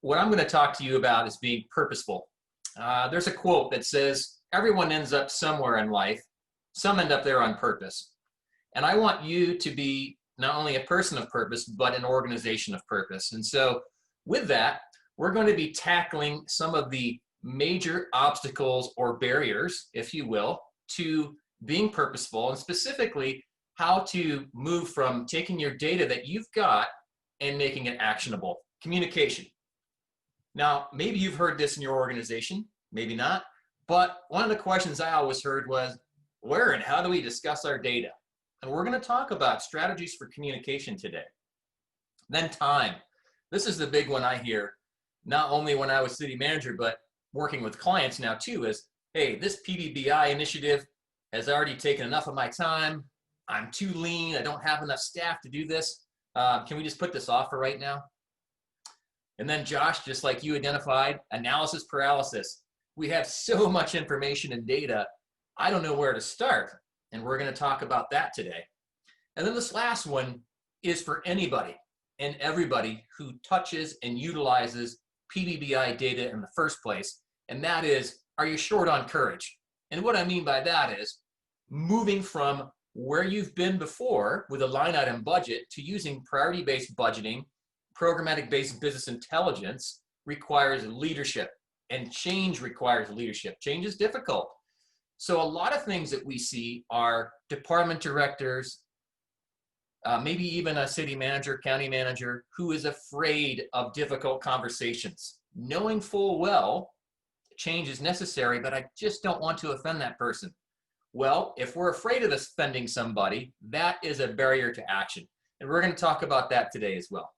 what I'm going to talk to you about is being purposeful. There's a quote that says, everyone ends up somewhere in life. Some end up there on purpose. And I want you to be not only a person of purpose, but an organization of purpose. And so with that, we're going to be tackling some of the major obstacles or barriers, if you will, to being purposeful, and specifically how to move from taking your data that you've got and making it actionable. Communication. Now, maybe you've heard this in your organization, maybe not, but one of the questions I always heard was, where and how do we discuss our data? And we're going to talk about strategies for communication today. Then time. This is the big one I hear, not only when I was city manager, but working with clients now too, is, hey, this PBBI initiative has already taken enough of my time. I'm too lean. I don't have enough staff to do this. Can we just put this off for right now? And then Josh, just like you identified, analysis paralysis. We have so much information and data, I don't know where to start. And we're going to talk about that today. And then this last one is for anybody and everybody who touches and utilizes PBBI data in the first place. And that is, are you short on courage? And what I mean by that is moving from where you've been before with a line item budget to using priority-based budgeting. Programmatic-based business intelligence requires leadership, and change requires leadership. Change is difficult. So a lot of things that we see are department directors, maybe even a city manager, county manager, who is afraid of difficult conversations, knowing full well change is necessary, but I just don't want to offend that person. Well, if we're afraid of offending somebody, that is a barrier to action. And we're going to talk about that today as well.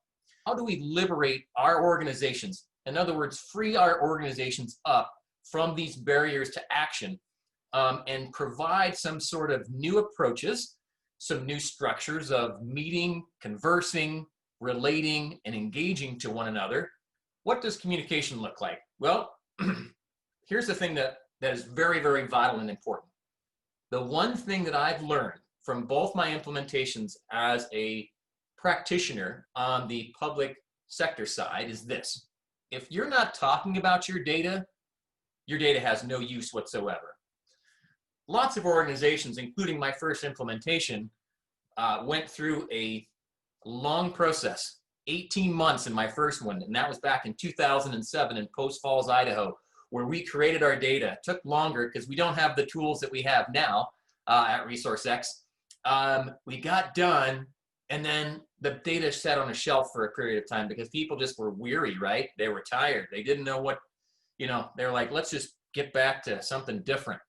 How do we liberate our organizations? In other words, free our organizations up from these barriers to action, and provide some sort of new approaches, some new structures of meeting, conversing, relating, and engaging to one another. What does communication look like? Well, here's the thing that is very, very vital and important. The one thing that I've learned from both my implementations as a practitioner on the public sector side is this. If you're not talking about your data has no use whatsoever. Lots of organizations, including my first implementation, went through a long process, 18 months in my first one, and that was back in 2007 in Post Falls, Idaho, where we created our data. It took longer because we don't have the tools that we have now at ResourceX. We got done, and then the data sat on a shelf for a period of time because people just were weary, right? They were tired. They didn't know what, they're like, let's just get back to something different.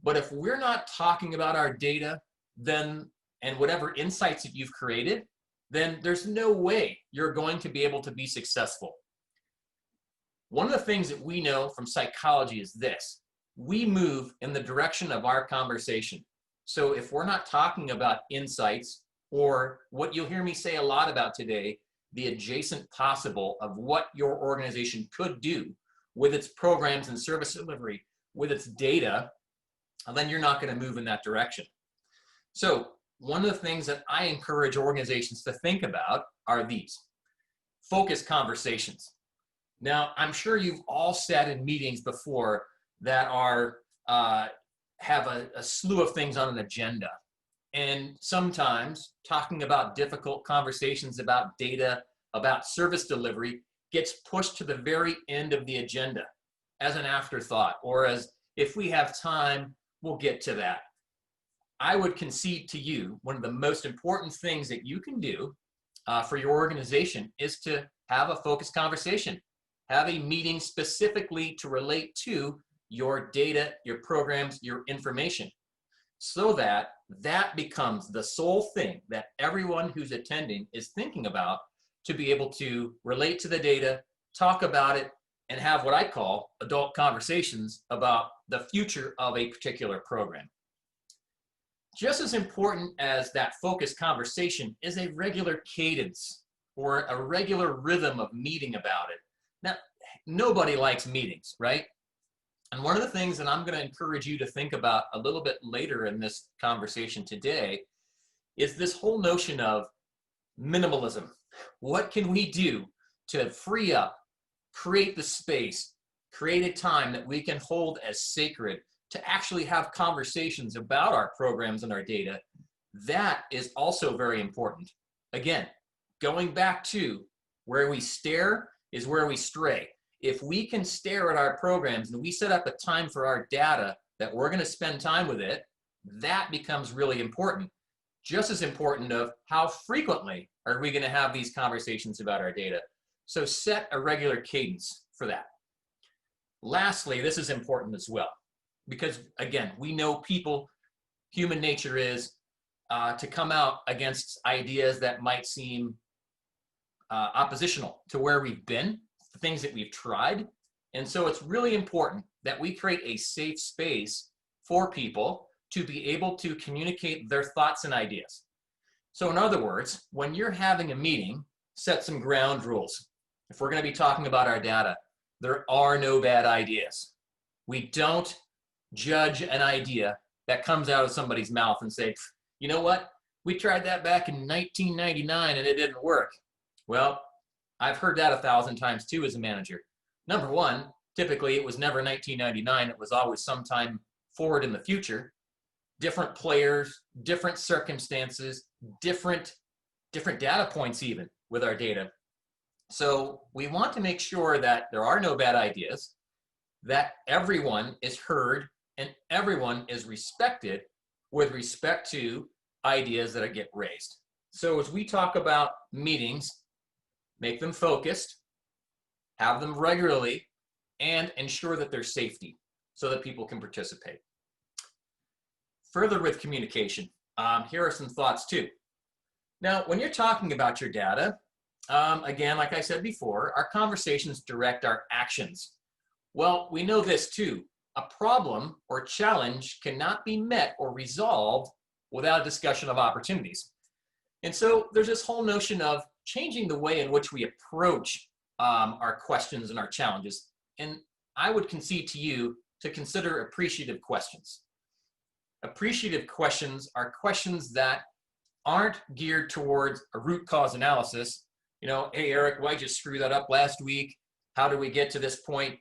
But if we're not talking about our data, then, and whatever insights that you've created, then there's no way you're going to be able to be successful. One of the things that we know from psychology is this: we move in the direction of our conversation. So if we're not talking about insights, or what you'll hear me say a lot about today, the adjacent possible of what your organization could do with its programs and service delivery, with its data, then you're not going to move in that direction. So one of the things that I encourage organizations to think about are these: focused conversations. Now, I'm sure you've all sat in meetings before that are have a slew of things on an agenda. And sometimes talking about difficult conversations about data, about service delivery, gets pushed to the very end of the agenda as an afterthought, or as, if we have time, we'll get to that. I would concede to you, one of the most important things that you can do for your organization is to have a focused conversation. Have a meeting specifically to relate to your data, your programs, your information, so that that becomes the sole thing that everyone who's attending is thinking about, to be able to relate to the data, talk about it, and have what I call adult conversations about the future of a particular program. Just as important as that focused conversation is a regular cadence or a regular rhythm of meeting about it. Now, nobody likes meetings, right? And one of the things that I'm going to encourage you to think about a little bit later in this conversation today is this whole notion of minimalism. What can we do to free up create the space, create a time that we can hold as sacred to actually have conversations about our programs and our data, that is also very important. Again, going back to where we stare is where we stray. If we can stare at our programs and we set up a time for our data that we're going to spend time with it, that becomes really important. Just as important of how frequently are we going to have these conversations about our data. So set a regular cadence for that. Lastly, this is important as well, because again, we know people, human nature is to come out against ideas that might seem oppositional to where we've been, the things that we've tried. And so it's really important that we create a safe space for people to be able to communicate their thoughts and ideas. So in other words, when you're having a meeting, set some ground rules. If we're going to be talking about our data, there are no bad ideas. We don't judge an idea that comes out of somebody's mouth and say, you know what, we tried that back in 1999 and it didn't work. Well, I've heard that 1,000 times too as a manager. Number one, typically it was never 1999, it was always sometime forward in the future. Different players, different circumstances, different data points even with our data. So we want to make sure that there are no bad ideas, that everyone is heard and everyone is respected with respect to ideas that get raised. So as we talk about meetings, make them focused, have them regularly, and ensure that there's safety so that people can participate. Further with communication, here are some thoughts too. Now, when you're talking about your data, again, like I said before, our conversations direct our actions. Well, we know this too. A problem or challenge cannot be met or resolved without a discussion of opportunities. And so there's this whole notion of changing the way in which we approach our questions and our challenges. And I would concede to you to consider appreciative questions. Appreciative questions are questions that aren't geared towards a root cause analysis. You know, hey, Eric, why'd you screw that up last week? How did we get to this point?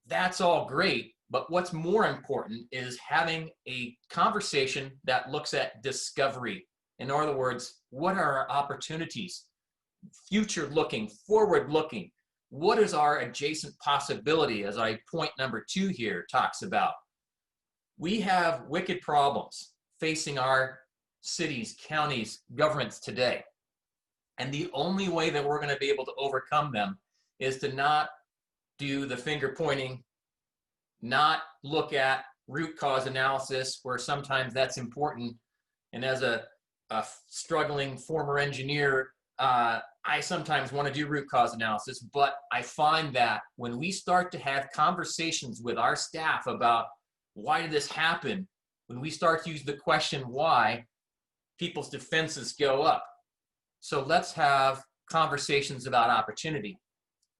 That's all great. But what's more important is having a conversation that looks at discovery. In other words, what are our opportunities? Future looking, forward looking. What is our adjacent possibility, as I point number 2 here talks about? We have wicked problems facing our cities, counties, governments today. And the only way that we're going to be able to overcome them is to not do the finger pointing, not look at root cause analysis, where sometimes that's important. And as a struggling former engineer, I sometimes want to do root cause analysis, but I find that when we start to have conversations with our staff about why did this happen, when we start to use the question why, people's defenses go up. So let's have conversations about opportunity.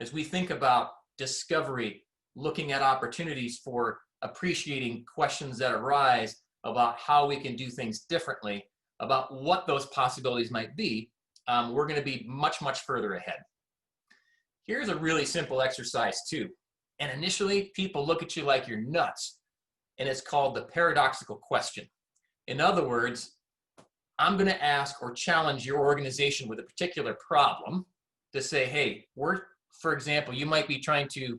As we think about discovery, looking at opportunities for appreciating questions that arise about how we can do things differently, about what those possibilities might be, we're going to be much, much further ahead. Here's a really simple exercise too. And initially, people look at you like you're nuts. And it's called the paradoxical question. In other words, I'm going to ask or challenge your organization with a particular problem to say, hey, for example, you might be trying to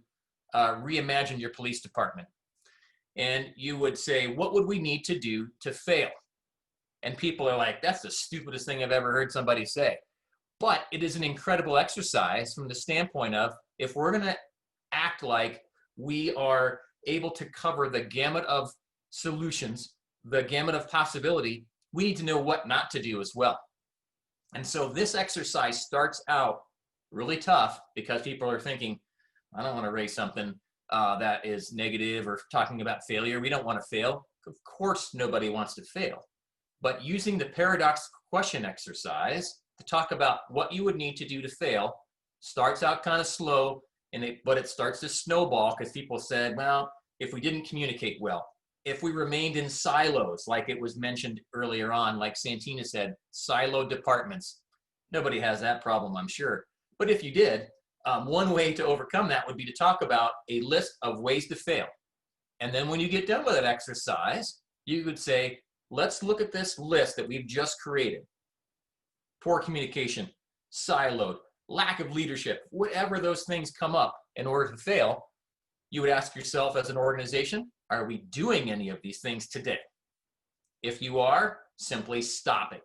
reimagine your police department. And you would say, what would we need to do to fail? And people are like, that's the stupidest thing I've ever heard somebody say. But it is an incredible exercise from the standpoint of, if we're going to act like we are able to cover the gamut of solutions, the gamut of possibility, we need to know what not to do as well. And so this exercise starts out really tough because people are thinking, I don't want to raise something that is negative or talking about failure. We don't want to fail. Of course, nobody wants to fail. But using the paradoxical question exercise to talk about what you would need to do to fail starts out kind of slow, but it starts to snowball because people said, well, if we didn't communicate well, if we remained in silos, like it was mentioned earlier on, like Santina said, siloed departments. Nobody has that problem, I'm sure. But if you did, One way to overcome that would be to talk about a list of ways to fail. And then when you get done with that exercise, you would say, let's look at this list that we've just created. Poor communication, siloed, lack of leadership, whatever those things come up in order to fail, you would ask yourself as an organization, are we doing any of these things today? If you are, simply stop it.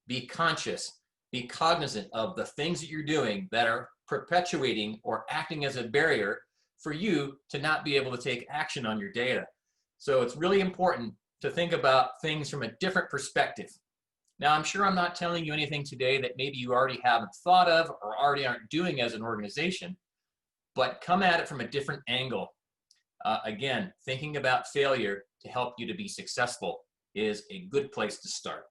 Be conscious, be cognizant of the things that you're doing that are perpetuating or acting as a barrier for you to not be able to take action on your data. So it's really important to think about things from a different perspective. Now, I'm sure I'm not telling you anything today that maybe you already haven't thought of or already aren't doing as an organization, but come at it from a different angle. Again, thinking about failure to help you to be successful is a good place to start.